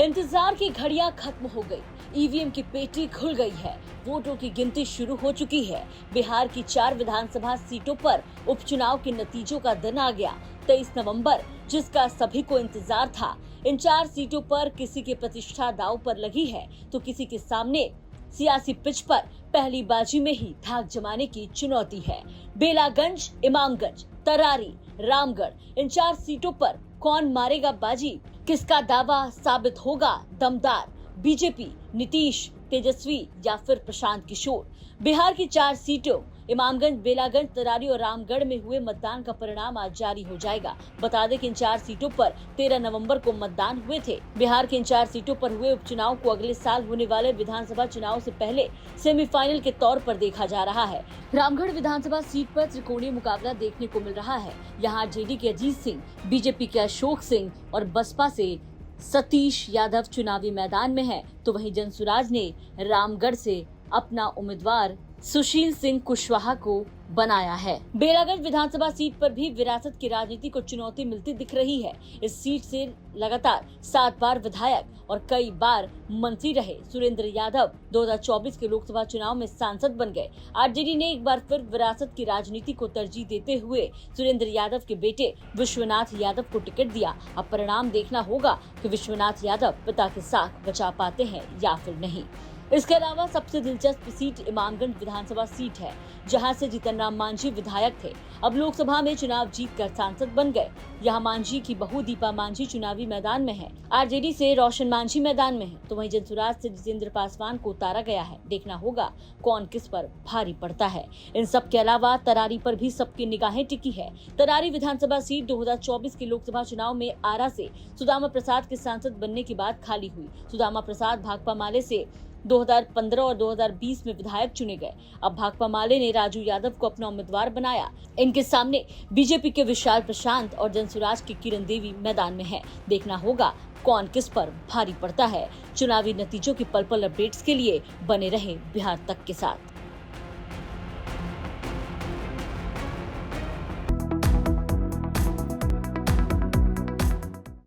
इंतजार की घड़ियां खत्म हो गई, ईवीएम की पेटी खुल गई है, वोटों की गिनती शुरू हो चुकी है। बिहार की 4 विधानसभा सीटों पर उपचुनाव के नतीजों का दिन आ गया। 23 नवंबर, जिसका सभी को इंतजार था। इन 4 सीटों पर किसी की प्रतिष्ठा दांव पर लगी है तो किसी के सामने सियासी पिच पर पहली बाजी में ही धाक जमाने की चुनौती है। बेलागंज, इमामगंज, तरारी, रामगढ़, इन 4 सीटों पर कौन मारेगा बाजी? किसका दावा साबित होगा दमदार? बीजेपी, नीतीश, तेजस्वी या फिर प्रशांत किशोर? बिहार की 4 सीटों इमामगंज, बेलागंज, तरारी और रामगढ़ में हुए मतदान का परिणाम आज जारी हो जाएगा। बता दें कि इन 4 सीटों पर 13 नवंबर को मतदान हुए थे। बिहार के इन 4 सीटों पर हुए उपचुनाव को अगले साल होने वाले विधानसभा चुनाव से पहले सेमीफाइनल के तौर पर देखा जा रहा है। रामगढ़ विधानसभा सीट पर त्रिकोणीय मुकाबला देखने को मिल रहा है। यहाँ जेडी के अजीत सिंह, बीजेपी के अशोक सिंह और बसपा से सतीश यादव चुनावी मैदान में है, तो वहीं जनसुराज ने रामगढ़ से अपना उम्मीदवार सुशील सिंह कुशवाहा को बनाया है। बेलागंज विधानसभा सीट पर भी विरासत की राजनीति को चुनौती मिलती दिख रही है। इस सीट से लगातार 7 बार विधायक और कई बार मंत्री रहे सुरेंद्र यादव 2024 के लोकसभा चुनाव में सांसद बन गए। आरजेडी ने एक बार फिर विरासत की राजनीति को तरजीह देते हुए सुरेंद्र यादव के बेटे विश्वनाथ यादव को टिकट दिया। अब परिणाम देखना होगा कि विश्वनाथ यादव पिता के साथ बचा पाते हैं या फिर नहीं। इसके अलावा सबसे दिलचस्प सीट इमामगंज विधानसभा सीट है, जहां से जीतन राम मांझी विधायक थे, अब लोकसभा में चुनाव जीतकर सांसद बन गए। यहां मांझी की बहू दीपा मांझी चुनावी मैदान में है। आरजेडी से रोशन मांझी मैदान में है, तो वहीं जनसुराज से जितेंद्र पासवान को उतारा गया है। देखना होगा कौन किस पर भारी पड़ता है। इन सब के अलावा तरारी पर भी सबकी निगाहें टिकी है। तरारी विधानसभा सीट 2024 के लोकसभा चुनाव में आरा से सुदामा प्रसाद के सांसद बनने के बाद खाली हुई। सुदामा प्रसाद भाकपा माले से 2015 और 2020 में विधायक चुने गए। अब भाकपा माले ने राजू यादव को अपना उम्मीदवार बनाया। इनके सामने बीजेपी के विशाल प्रशांत और जनसुराज की किरण देवी मैदान में है। देखना होगा कौन किस पर भारी पड़ता है। चुनावी नतीजों की पल पल अपडेट्स के लिए बने रहे बिहार तक के साथ।